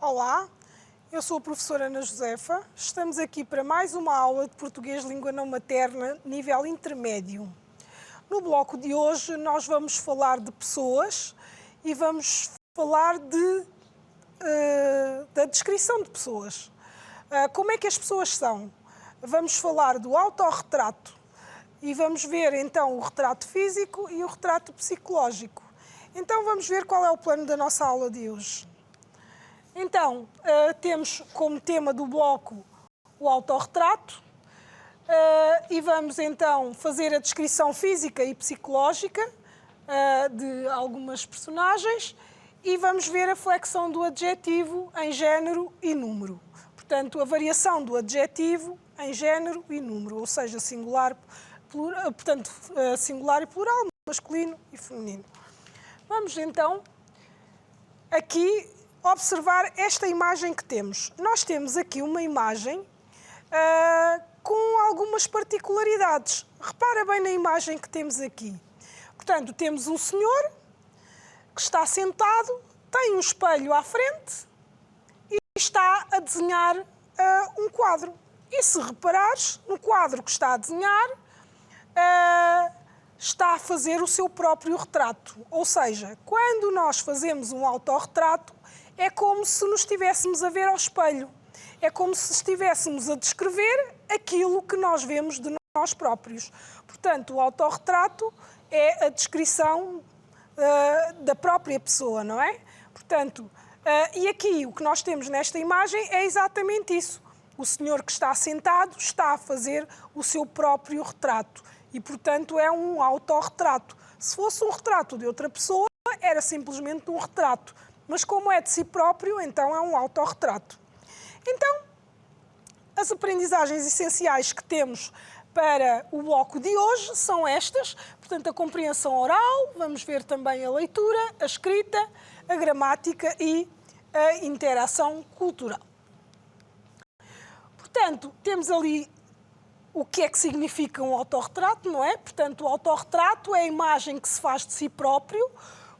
Olá, eu sou a professora Ana Josefa. Estamos aqui para mais uma aula de português língua não materna, nível intermédio. No bloco de hoje nós vamos falar de pessoas e vamos falar da descrição de pessoas. Como é que as pessoas são? Vamos falar do autorretrato e vamos ver então o retrato físico e o retrato psicológico. Então vamos ver qual é o plano da nossa aula de hoje. Então, temos como tema do bloco o autorretrato e vamos então fazer a descrição física e psicológica de algumas personagens e vamos ver a flexão do adjetivo em género e número. Portanto, a variação do adjetivo em género e número, ou seja, singular e plural, masculino e feminino. Vamos então aqui observar esta imagem que temos. Nós temos aqui uma imagem com algumas particularidades. Repara bem na imagem que temos aqui. Portanto, temos um senhor que está sentado, tem um espelho à frente e está a desenhar um quadro. E se reparares, no quadro que está a desenhar, está a fazer o seu próprio retrato. Ou seja, quando nós fazemos um autorretrato, é como se nos estivéssemos a ver ao espelho. É como se estivéssemos a descrever aquilo que nós vemos de nós próprios. Portanto, o autorretrato é a descrição da própria pessoa, não é? Portanto, e aqui o que nós temos nesta imagem é exatamente isso. O senhor que está sentado está a fazer o seu próprio retrato. E, portanto, é um autorretrato. Se fosse um retrato de outra pessoa, era simplesmente um retrato. Mas como é de si próprio, então é um autorretrato. Então, as aprendizagens essenciais que temos para o bloco de hoje são estas. Portanto, a compreensão oral, vamos ver também a leitura, a escrita, a gramática e a interação cultural. Portanto, temos ali o que é que significa um autorretrato, não é? Portanto, o autorretrato é a imagem que se faz de si próprio,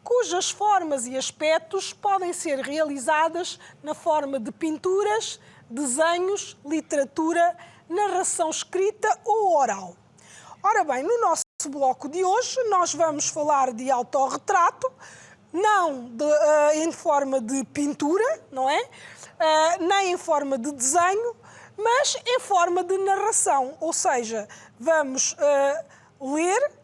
cujas formas e aspectos podem ser realizadas na forma de pinturas, desenhos, literatura, narração escrita ou oral. Ora bem, no nosso bloco de hoje nós vamos falar de autorretrato, não em forma de pintura, não é? Nem em forma de desenho, mas em forma de narração, ou seja, vamos ler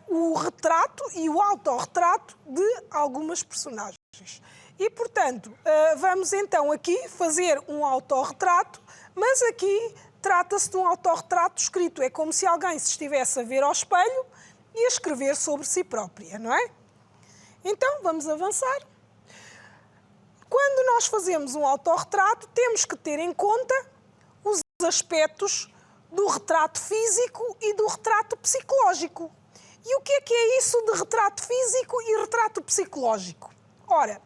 o retrato e o autorretrato de algumas personagens. E, portanto, vamos então aqui fazer um autorretrato, mas aqui trata-se de um autorretrato escrito. É como se alguém se estivesse a ver ao espelho e a escrever sobre si própria, não é? Então, vamos avançar. Quando nós fazemos um autorretrato, temos que ter em conta os aspectos do retrato físico e do retrato psicológico. E o que é isso de retrato físico e retrato psicológico? Ora,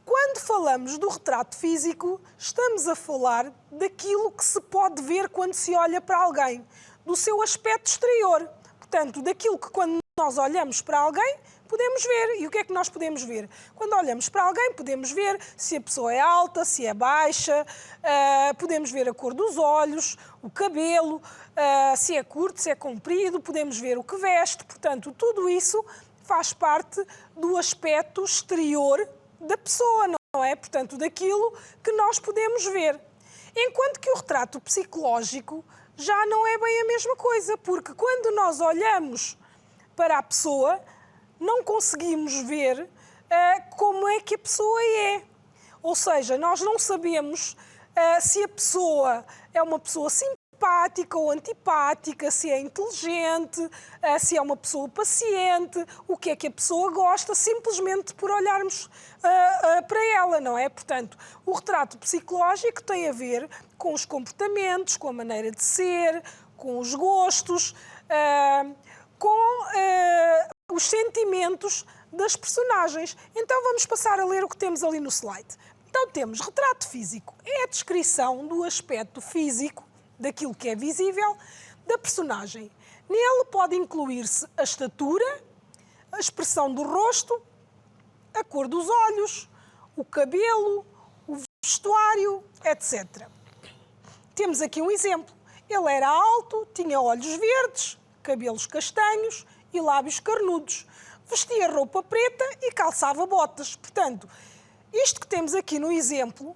quando falamos do retrato físico, estamos a falar daquilo que se pode ver quando se olha para alguém, do seu aspecto exterior. Portanto, daquilo que quando nós olhamos para alguém, podemos ver. E o que é que nós podemos ver? Quando olhamos para alguém, podemos ver se a pessoa é alta, se é baixa, podemos ver a cor dos olhos, o cabelo, se é curto, se é comprido, podemos ver o que veste. Portanto, tudo isso faz parte do aspecto exterior da pessoa, não é? Portanto, daquilo que nós podemos ver. Enquanto que o retrato psicológico já não é bem a mesma coisa, porque quando nós olhamos para a pessoa, não conseguimos ver como é que a pessoa é. Ou seja, nós não sabemos se a pessoa é uma pessoa simpática ou antipática, se é inteligente, se é uma pessoa paciente, o que é que a pessoa gosta, simplesmente por olharmos para ela, não é? Portanto, o retrato psicológico tem a ver com os comportamentos, com a maneira de ser, com os gostos, com os sentimentos das personagens. Então vamos passar a ler o que temos ali no slide. Então temos retrato físico, é a descrição do aspecto físico, daquilo que é visível, da personagem. Nele pode incluir-se a estatura, a expressão do rosto, a cor dos olhos, o cabelo, o vestuário, etc. Temos aqui um exemplo. Ele era alto, tinha olhos verdes, cabelos castanhos e lábios carnudos. Vestia roupa preta e calçava botas. Portanto, isto que temos aqui no exemplo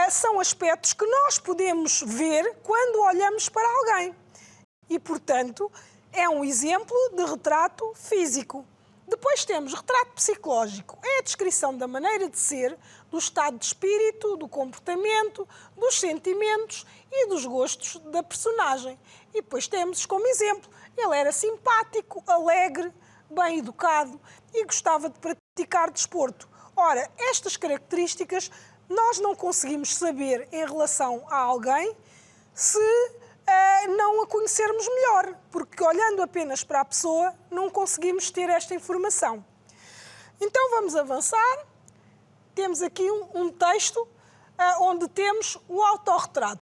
são aspectos que nós podemos ver quando olhamos para alguém. E, portanto, é um exemplo de retrato físico. Depois temos retrato psicológico. É a descrição da maneira de ser, do estado de espírito, do comportamento, dos sentimentos e dos gostos da personagem. E depois temos como exemplo, ele era simpático, alegre, bem educado e gostava de praticar desporto. Ora, estas características nós não conseguimos saber em relação a alguém se não a conhecermos melhor, porque olhando apenas para a pessoa não conseguimos ter esta informação. Então vamos avançar. Temos aqui um texto onde temos o autorretrato.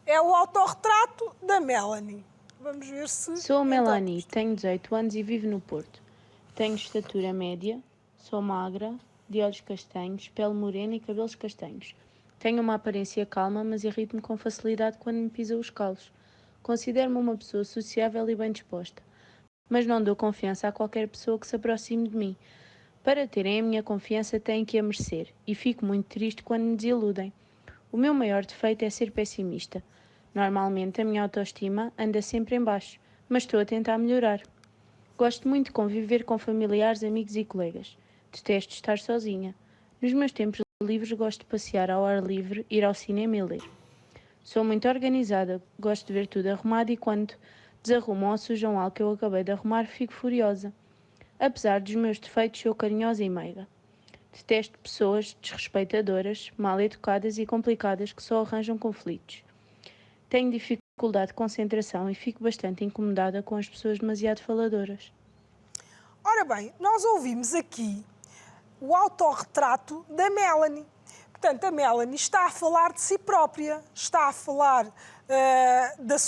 É o autorretrato da Melanie. Vamos ver se... Sou a Melanie, tenho 18 anos e vivo no Porto. Tenho estatura média, sou magra, de olhos castanhos, pele morena e cabelos castanhos. Tenho uma aparência calma, mas irrito-me com facilidade quando me pisam os calos. Considero-me uma pessoa sociável e bem disposta, mas não dou confiança a qualquer pessoa que se aproxime de mim. Para terem a minha confiança têm que a merecer, e fico muito triste quando me desiludem. O meu maior defeito é ser pessimista. Normalmente a minha autoestima anda sempre em baixo, mas estou a tentar melhorar. Gosto muito de conviver com familiares, amigos e colegas. Detesto estar sozinha. Nos meus tempos livres gosto de passear ao ar livre, ir ao cinema e ler. Sou muito organizada, gosto de ver tudo arrumado e quando desarrumam ou sujam algo que eu acabei de arrumar, fico furiosa. Apesar dos meus defeitos, sou carinhosa e meiga. Detesto pessoas desrespeitadoras, mal educadas e complicadas que só arranjam conflitos. Tenho dificuldade de concentração e fico bastante incomodada com as pessoas demasiado faladoras. Ora bem, nós ouvimos aqui o autorretrato da Melanie. Portanto, a Melanie está a falar de si própria, está a falar da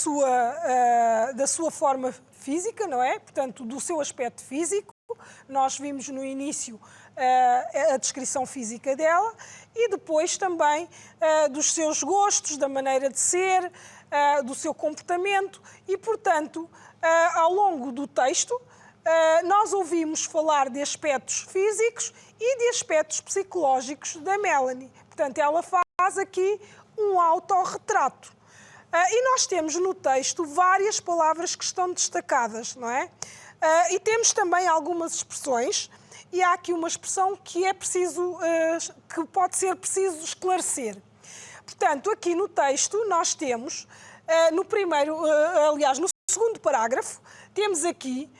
sua forma física, não é? Portanto, do seu aspecto físico. Nós vimos no início a descrição física dela e depois também dos seus gostos, da maneira de ser, do seu comportamento e, portanto, ao longo do texto, nós ouvimos falar de aspectos físicos e de aspectos psicológicos da Melanie. Portanto, ela faz aqui um autorretrato. E nós temos no texto várias palavras que estão destacadas, não é? E temos também algumas expressões, e há aqui uma expressão que é preciso, que pode ser preciso esclarecer. Portanto, aqui no texto nós temos, no segundo parágrafo, temos aqui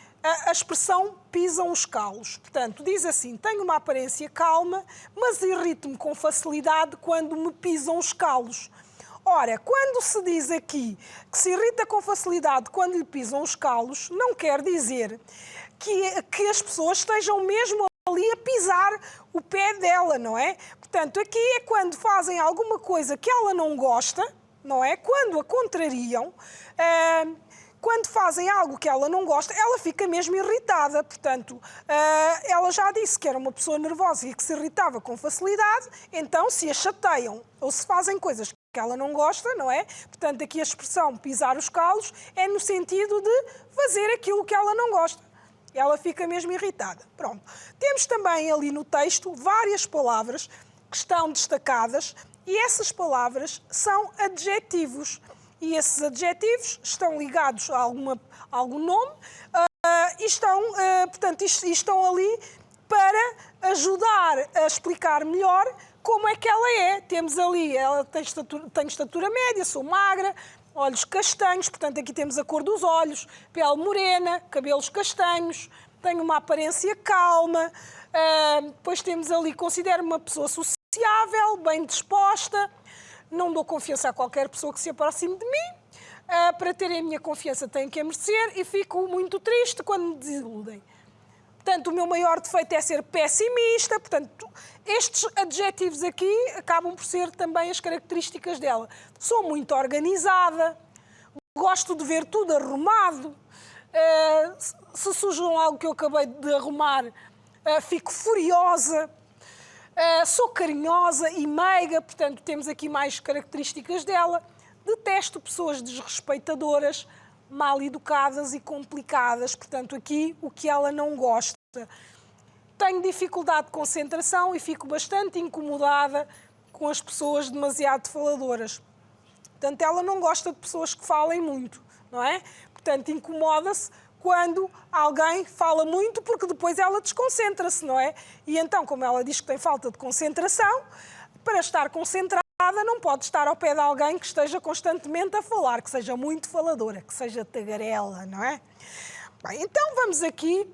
a expressão pisam os calos. Portanto, diz assim, tenho uma aparência calma, mas irrito-me com facilidade quando me pisam os calos. Ora, quando se diz aqui que se irrita com facilidade quando lhe pisam os calos, não quer dizer que as pessoas estejam mesmo ali a pisar o pé dela, não é? Portanto, aqui é quando fazem alguma coisa que ela não gosta, não é? Quando a contrariam, quando fazem algo que ela não gosta, ela fica mesmo irritada. Portanto, ela já disse que era uma pessoa nervosa e que se irritava com facilidade, então se a chateiam ou se fazem coisas que ela não gosta, não é? Portanto, aqui a expressão pisar os calos é no sentido de fazer aquilo que ela não gosta. Ela fica mesmo irritada. Pronto. Temos também ali no texto várias palavras que estão destacadas e essas palavras são adjetivos. E esses adjetivos estão ligados a algum nome e estão ali para ajudar a explicar melhor como é que ela é. Temos ali, ela tem estatura média, sou magra, olhos castanhos, portanto aqui temos a cor dos olhos, pele morena, cabelos castanhos, tenho uma aparência calma, depois temos ali, considero-me uma pessoa sociável, bem disposta, não dou confiança a qualquer pessoa que se aproxime de mim, para terem a minha confiança tenho que a merecer e fico muito triste quando me desiludem. Portanto, o meu maior defeito é ser pessimista. Portanto, estes adjetivos aqui acabam por ser também as características dela. Sou muito organizada, gosto de ver tudo arrumado. Se sujam algo que eu acabei de arrumar, fico furiosa. Sou carinhosa e meiga, portanto, temos aqui mais características dela. Detesto pessoas desrespeitadoras, mal educadas e complicadas. Portanto, aqui o que ela não gosta. Tenho dificuldade de concentração e fico bastante incomodada com as pessoas demasiado faladoras. Portanto, ela não gosta de pessoas que falem muito, não é? Portanto, incomoda-se quando alguém fala muito, porque depois ela desconcentra-se, não é? E então, como ela diz que tem falta de concentração, para estar concentrada não pode estar ao pé de alguém que esteja constantemente a falar, que seja muito faladora, que seja tagarela, não é? Bem, então vamos aqui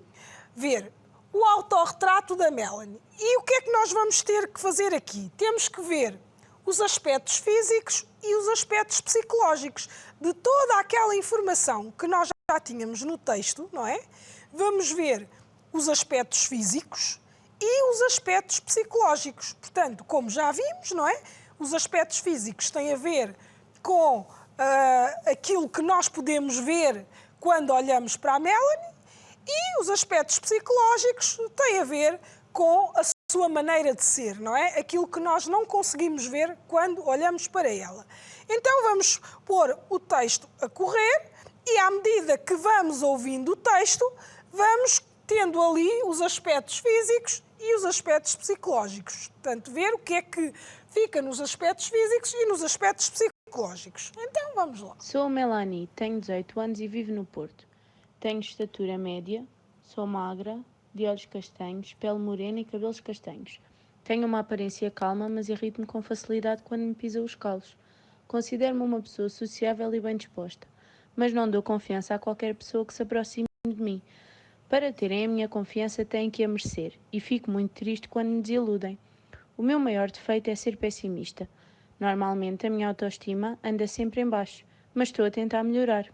ver o autorretrato da Melanie. E o que é que nós vamos ter que fazer aqui? Temos que ver os aspectos físicos e os aspectos psicológicos de toda aquela informação que nós já tínhamos no texto, não é? Vamos ver os aspectos físicos e os aspectos psicológicos. Portanto, como já vimos, não é? Os aspectos físicos têm a ver com aquilo que nós podemos ver quando olhamos para a Melanie, e os aspectos psicológicos têm a ver com a sua maneira de ser, não é? Aquilo que nós não conseguimos ver quando olhamos para ela. Então vamos pôr o texto a correr e à medida que vamos ouvindo o texto, vamos tendo ali os aspectos físicos e os aspectos psicológicos. Portanto, ver o que é que fica nos aspectos físicos e nos aspectos psicológicos. Então vamos lá. Sou a Melanie, tenho 18 anos e vivo no Porto. Tenho estatura média, sou magra, de olhos castanhos, pele morena e cabelos castanhos. Tenho uma aparência calma, mas irrito-me com facilidade quando me pisam os calos. Considero-me uma pessoa sociável e bem disposta, mas não dou confiança a qualquer pessoa que se aproxime de mim. Para terem a minha confiança têm que a merecer, e fico muito triste quando me desiludem. O meu maior defeito é ser pessimista. Normalmente a minha autoestima anda sempre em baixo, mas estou a tentar melhorar.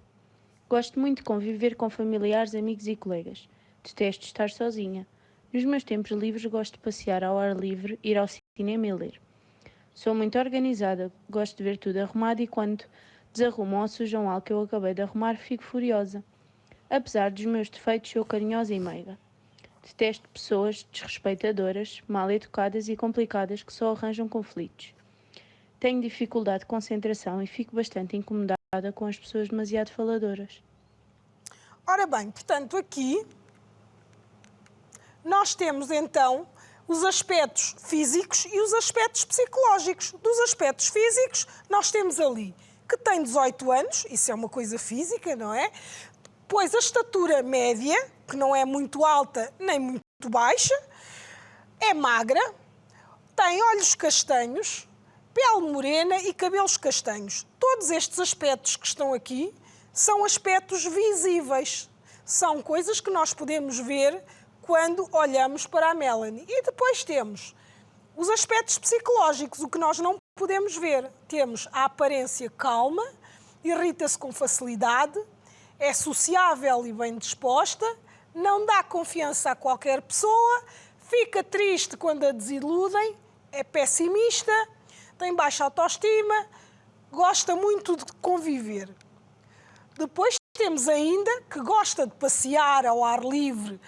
Gosto muito de conviver com familiares, amigos e colegas. Detesto estar sozinha. Nos meus tempos livres gosto de passear ao ar livre, ir ao cinema e ler. Sou muito organizada, gosto de ver tudo arrumado e quando desarrumam ou sujam algo que eu acabei de arrumar, fico furiosa. Apesar dos meus defeitos, sou carinhosa e meiga. Detesto pessoas desrespeitadoras, mal educadas e complicadas que só arranjam conflitos. Tenho dificuldade de concentração e fico bastante incomodada com as pessoas demasiado faladoras. Ora bem, portanto, aqui nós temos então os aspectos físicos e os aspectos psicológicos. Dos aspectos físicos, nós temos ali que tem 18 anos, isso é uma coisa física, não é? Depois a estatura média, que não é muito alta nem muito baixa, é magra, tem olhos castanhos, pele morena e cabelos castanhos. Todos estes aspectos que estão aqui são aspectos visíveis. São coisas que nós podemos ver quando olhamos para a Melanie. E depois temos os aspectos psicológicos, o que nós não podemos ver. Temos a aparência calma, irrita-se com facilidade, é sociável e bem disposta, não dá confiança a qualquer pessoa, fica triste quando a desiludem, é pessimista, tem baixa autoestima, gosta muito de conviver. Depois temos ainda que gosta de passear ao ar livre,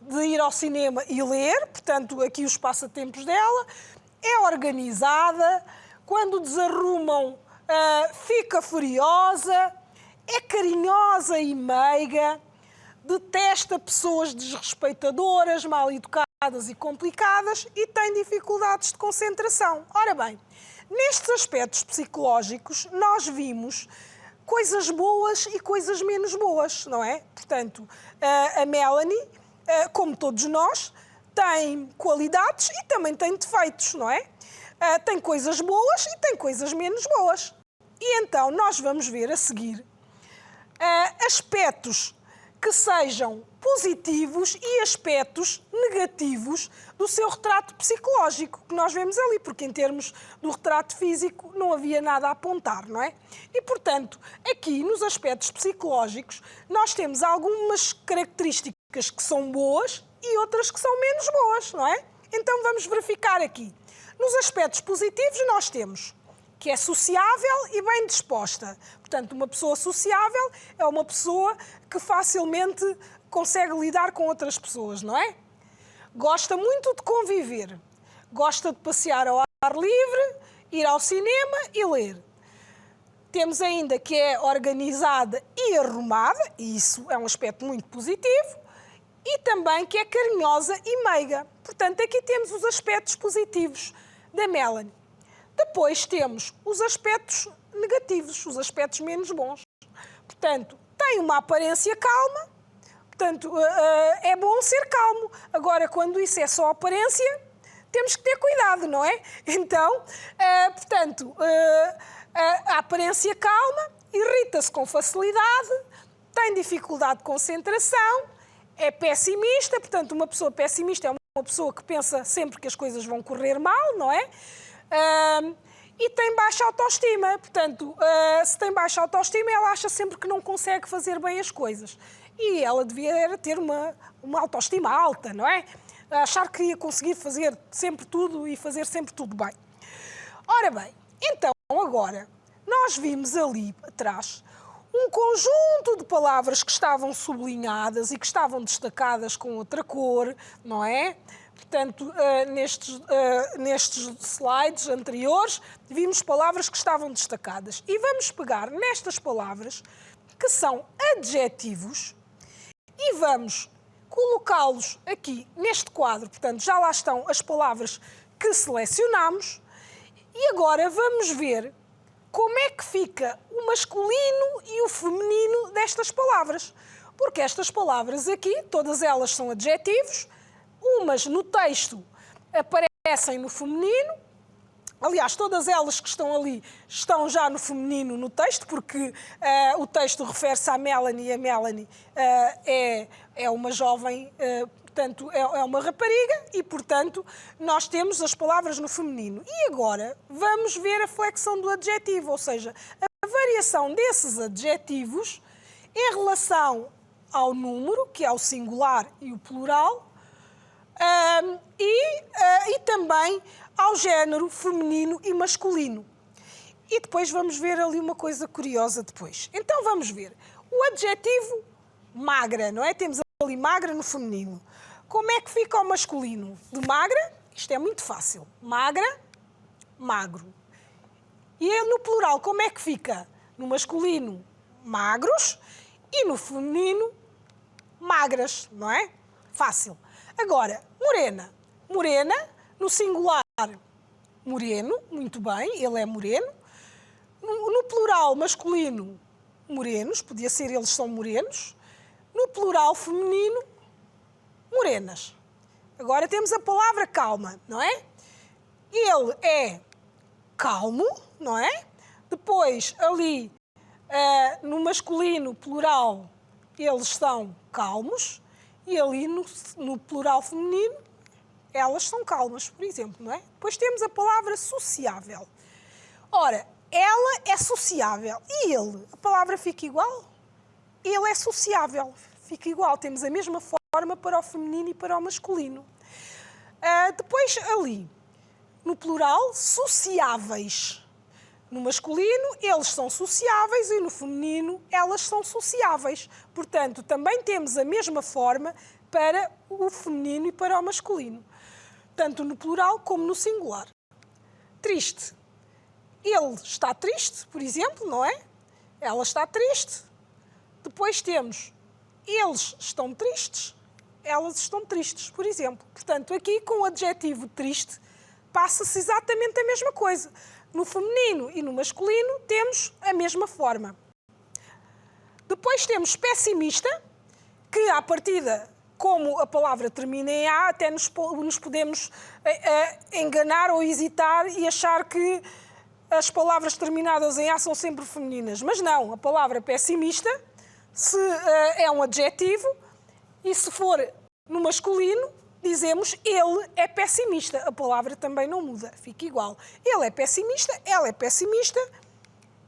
de ir ao cinema e ler, portanto, aqui os passatempos dela. É organizada, quando desarrumam, fica furiosa, é carinhosa e meiga, detesta pessoas desrespeitadoras, mal educadas e complicadas e tem dificuldades de concentração. Ora bem, nestes aspectos psicológicos, nós vimos coisas boas e coisas menos boas, não é? Portanto, a Melanie, como todos nós, tem qualidades e também tem defeitos, não é? Tem coisas boas e tem coisas menos boas. E então nós vamos ver a seguir aspectos que sejam positivos e aspectos negativos do seu retrato psicológico, que nós vemos ali, porque em termos do retrato físico não havia nada a apontar, não é? E, portanto, aqui nos aspectos psicológicos nós temos algumas características que são boas e outras que são menos boas, não é? Então vamos verificar aqui. Nos aspectos positivos nós temos que é sociável e bem disposta. Portanto, uma pessoa sociável é uma pessoa que facilmente consegue lidar com outras pessoas, não é? Gosta muito de conviver. gosta de passear ao ar livre, ir ao cinema e ler. Temos ainda que é organizada e arrumada, e isso é um aspecto muito positivo, e também que é carinhosa e meiga. Portanto, aqui temos os aspectos positivos da Melanie. Depois temos os aspectos negativos, os aspectos menos bons. Portanto, tem uma aparência calma, portanto, é bom ser calmo. Agora, quando isso é só aparência, temos que ter cuidado, não é? Então, portanto, a aparência calma, irrita-se com facilidade, tem dificuldade de concentração, é pessimista, portanto, uma pessoa pessimista é uma pessoa que pensa sempre que as coisas vão correr mal, não é? E tem baixa autoestima, portanto, se tem baixa autoestima, ela acha sempre que não consegue fazer bem as coisas. E ela devia ter uma autoestima alta, não é? Achar que ia conseguir fazer sempre tudo e fazer sempre tudo bem. Ora bem, então agora, nós vimos ali atrás um conjunto de palavras que estavam sublinhadas e que estavam destacadas com outra cor, não é? Portanto, nestes slides anteriores, vimos palavras que estavam destacadas. E vamos pegar nestas palavras, que são adjetivos, e vamos colocá-los aqui neste quadro. Portanto, já lá estão as palavras que selecionamos. E agora vamos ver como é que fica o masculino e o feminino destas palavras. Porque estas palavras aqui, todas elas são adjetivos, umas no texto aparecem no feminino. Aliás, todas elas que estão ali estão já no feminino no texto, porque o texto refere-se à Melanie e a Melanie é uma jovem, portanto, é uma rapariga e, portanto, nós temos as palavras no feminino. E agora vamos ver a flexão do adjetivo, ou seja, a variação desses adjetivos em relação ao número, que é o singular e o plural, e também ao género feminino e masculino. E depois vamos ver ali uma coisa curiosa depois. Então vamos ver. O adjetivo magra, não é? Temos ali magra no feminino. Como é que fica o masculino? De magra, isto é muito fácil. Magra, magro. E no plural, como é que fica? No masculino, magros, e no feminino, magras, não é? Fácil. Agora, morena. Morena, no singular, moreno, muito bem, ele é moreno. No plural masculino, morenos, podia ser eles são morenos. No plural feminino, morenas. Agora temos a palavra calma, não é? Ele é calmo, não é? Depois, ali, no masculino plural, eles são calmos. E ali no plural feminino, elas são calmas, por exemplo, não é? Depois temos a palavra sociável. Ora, ela é sociável. E ele? A palavra fica igual? Ele é sociável. Fica igual. Temos a mesma forma para o feminino e para o masculino. Depois, ali, no plural, sociáveis. No masculino, eles são sociáveis e no feminino, elas são sociáveis. Portanto, também temos a mesma forma para o feminino e para o masculino. Tanto no plural como no singular. Triste. Ele está triste, por exemplo, não é? Ela está triste. Depois temos eles estão tristes, elas estão tristes, por exemplo. Portanto, aqui com o adjetivo triste, passa-se exatamente a mesma coisa. No feminino e no masculino temos a mesma forma. Depois temos pessimista, que à partida, como a palavra termina em A, até nos podemos enganar ou hesitar e achar que as palavras terminadas em A são sempre femininas. Mas não, a palavra pessimista é um adjetivo e se for no masculino, dizemos ele é pessimista. A palavra também não muda, fica igual. Ele é pessimista, ela é pessimista,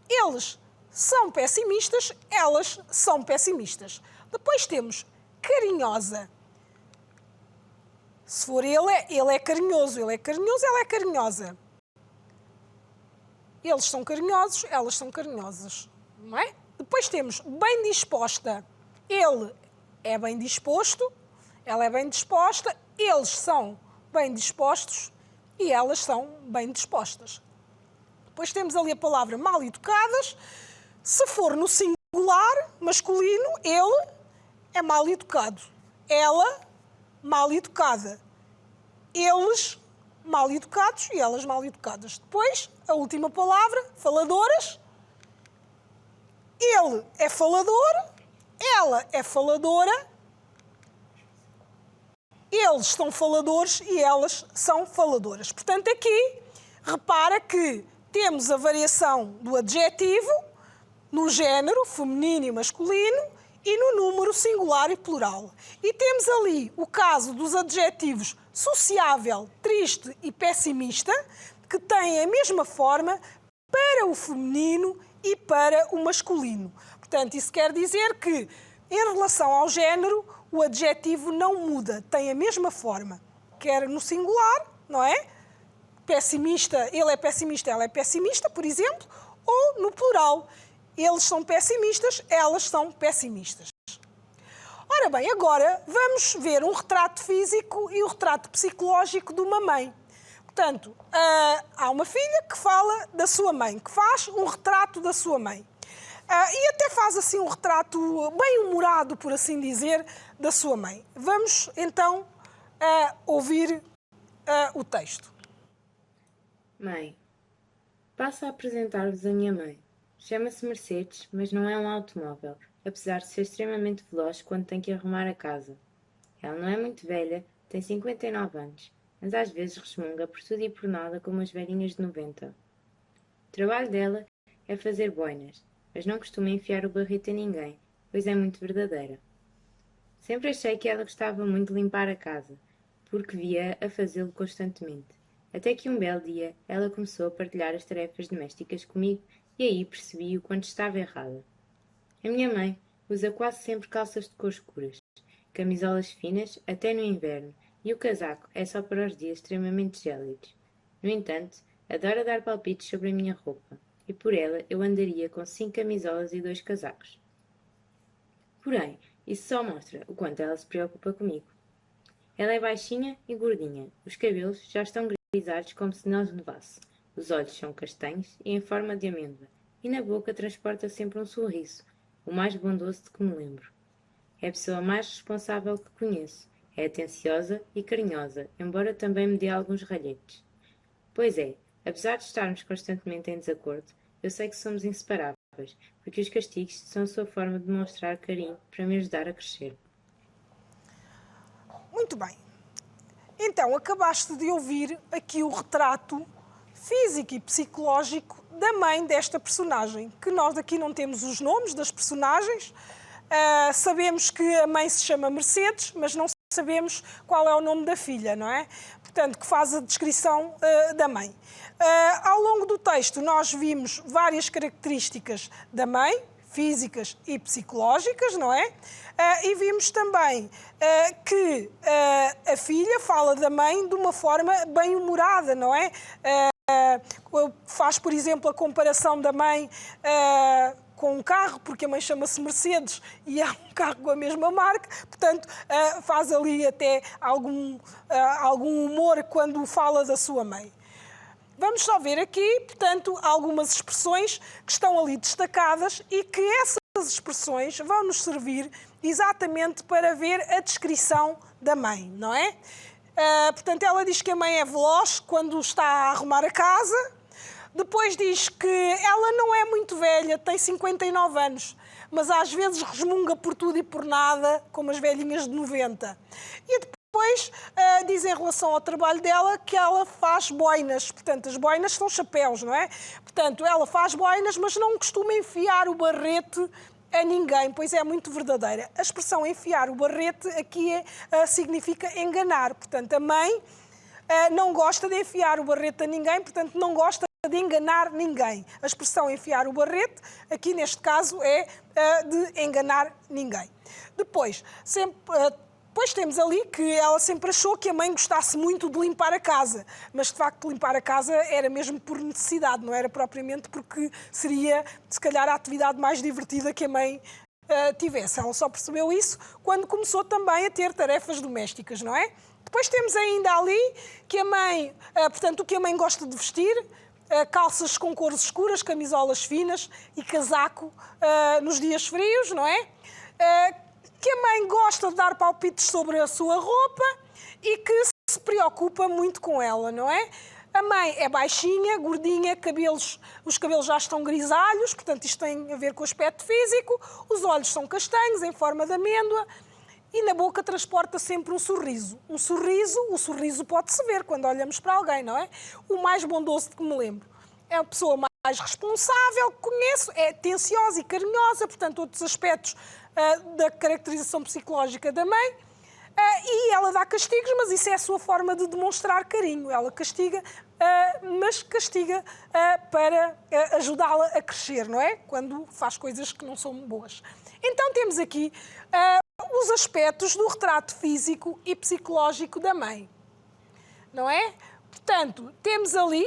eles são pessimistas, elas são pessimistas. Depois temos carinhosa. Se for ele é carinhoso, ela é carinhosa. Eles são carinhosos, elas são carinhosas, não é? Depois temos bem disposta. Ele é bem disposto, ela é bem disposta, eles são bem dispostos, e elas são bem dispostas. Depois temos ali a palavra mal educadas. Se for no singular, masculino, ele é mal educado. Ela, mal educada. Eles, mal educados e elas mal educadas. Depois, a última palavra, faladoras. Ele é falador, ela é faladora, eles são faladores e elas são faladoras. Portanto, aqui, repara que temos a variação do adjetivo no género, feminino e masculino, e no número singular e plural. E temos ali o caso dos adjetivos sociável, triste e pessimista, que têm a mesma forma para o feminino e para o masculino. Portanto, isso quer dizer que, em relação ao género, o adjetivo não muda, tem a mesma forma, quer no singular, não é? Pessimista, ele é pessimista, ela é pessimista, por exemplo, ou no plural, eles são pessimistas, elas são pessimistas. Ora bem, agora vamos ver um retrato físico e um retrato psicológico de uma mãe. Portanto, há uma filha que fala da sua mãe, que faz um retrato da sua mãe. E até faz assim um retrato bem humorado, por assim dizer, da sua mãe. Vamos então ouvir o texto. Mãe, passo a apresentar-vos a minha mãe. Chama-se Mercedes, mas não é um automóvel, apesar de ser extremamente veloz quando tem que arrumar a casa. Ela não é muito velha, tem 59 anos, mas às vezes resmunga por tudo e por nada como as velhinhas de 90. O trabalho dela é fazer boinas, mas não costuma enfiar o barrete a ninguém, pois é muito verdadeira. Sempre achei que ela gostava muito de limpar a casa, porque via a fazê-lo constantemente. Até que um belo dia ela começou a partilhar as tarefas domésticas comigo e aí percebi o quanto estava errada. A minha mãe usa quase sempre calças de cor escuras, camisolas finas até no inverno e o casaco é só para os dias extremamente gélidos. No entanto, adora dar palpites sobre a minha roupa e por ela eu andaria com 5 camisolas e 2 casacos. Porém, isso só mostra o quanto ela se preocupa comigo. Ela é baixinha e gordinha, os cabelos já estão grisalhos como se não nevasse, os olhos são castanhos e em forma de amêndoa, e na boca transporta sempre um sorriso, o mais bondoso de que me lembro. É a pessoa mais responsável que conheço, é atenciosa e carinhosa, embora também me dê alguns ralhetes. Pois é, apesar de estarmos constantemente em desacordo, eu sei que somos inseparáveis, porque os castigos são a sua forma de demonstrar carinho para me ajudar a crescer. Muito bem. Então, acabaste de ouvir aqui o retrato físico e psicológico da mãe desta personagem, que nós aqui não temos os nomes das personagens. Sabemos que a mãe se chama Mercedes, mas não sabemos qual é o nome da filha, não é? Portanto, que faz a descrição da mãe. Ao longo do texto, nós vimos várias características da mãe, físicas e psicológicas, não é? E vimos também que a filha fala da mãe de uma forma bem humorada, não é? Faz, por exemplo, a comparação da mãe com um carro, porque a mãe chama-se Mercedes e é um carro com a mesma marca, portanto, faz ali até algum humor quando fala da sua mãe. Vamos só ver aqui, portanto, algumas expressões que estão ali destacadas e que essas expressões vão nos servir exatamente para ver a descrição da mãe, não é? Portanto, ela diz que a mãe é veloz quando está a arrumar a casa. Depois diz que ela não é muito velha, tem 59 anos, mas às vezes resmunga por tudo e por nada, como as velhinhas de 90. E depois diz em relação ao trabalho dela que ela faz boinas. Portanto, as boinas são chapéus, não é? Portanto, ela faz boinas, mas não costuma enfiar o barrete a ninguém, pois é muito verdadeira. A expressão enfiar o barrete aqui significa enganar. Portanto, a mãe não gosta de enfiar o barrete a ninguém, portanto, não gosta de enganar ninguém. A expressão enfiar o barrete, aqui neste caso, é de enganar ninguém. Depois temos ali que ela sempre achou que a mãe gostasse muito de limpar a casa, mas de facto limpar a casa era mesmo por necessidade, não era propriamente porque seria, se calhar, a atividade mais divertida que a mãe tivesse. Ela só percebeu isso quando começou também a ter tarefas domésticas, não é? Depois temos ainda ali que a mãe, portanto, o que a mãe gosta de vestir, calças com cores escuras, camisolas finas e casaco nos dias frios, não é? Que a mãe gosta de dar palpites sobre a sua roupa e que se preocupa muito com ela, não é? A mãe é baixinha, gordinha, os cabelos já estão grisalhos, portanto isto tem a ver com o aspecto físico, os olhos são castanhos, em forma de amêndoa, e na boca transporta sempre um sorriso. O sorriso pode-se ver quando olhamos para alguém, não é? O mais bondoso de que me lembro. É a pessoa mais responsável que conheço, é atenciosa e carinhosa, portanto outros aspectos da caracterização psicológica da mãe. E ela dá castigos, mas isso é a sua forma de demonstrar carinho. Ela castiga, mas castiga para ajudá-la a crescer, não é? Quando faz coisas que não são boas. Então temos aqui os aspectos do retrato físico e psicológico da mãe, não é? Portanto, temos ali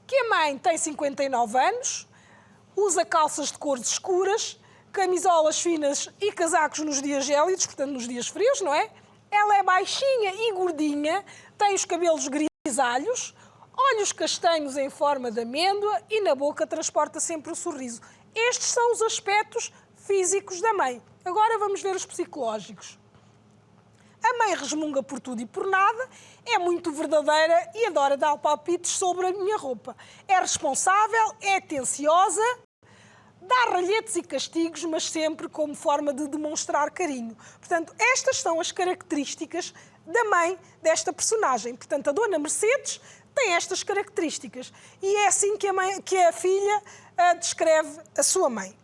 que a mãe tem 59 anos, usa calças de cores escuras, camisolas finas e casacos nos dias gélidos, portanto nos dias frios, não é? Ela é baixinha e gordinha, tem os cabelos grisalhos, olhos castanhos em forma de amêndoa e na boca transporta sempre o sorriso. Estes são os aspectos físicos da mãe. Agora vamos ver os psicológicos. A mãe resmunga por tudo e por nada, é muito verdadeira e adora dar palpites sobre a minha roupa. É responsável, é atenciosa, dá ralhetes e castigos, mas sempre como forma de demonstrar carinho. Portanto, estas são as características da mãe desta personagem. Portanto, a Dona Mercedes tem estas características. E é assim que a filha descreve a sua mãe.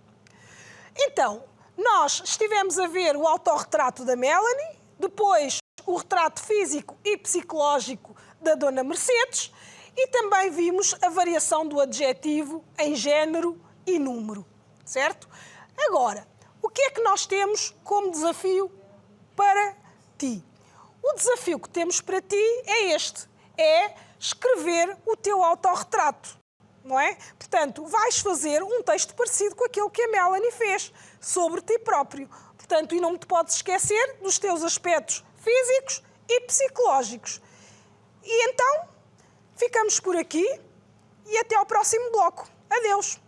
Então, nós estivemos a ver o autorretrato da Melanie, depois o retrato físico e psicológico da Dona Mercedes e também vimos a variação do adjetivo em género e número, certo? Agora, o que é que nós temos como desafio para ti? O desafio que temos para ti é este, é escrever o teu autorretrato, não é? Portanto, vais fazer um texto parecido com aquele que a Melanie fez sobre ti próprio. Portanto, e não te podes esquecer dos teus aspectos físicos e psicológicos. E então, ficamos por aqui e até ao próximo bloco. Adeus!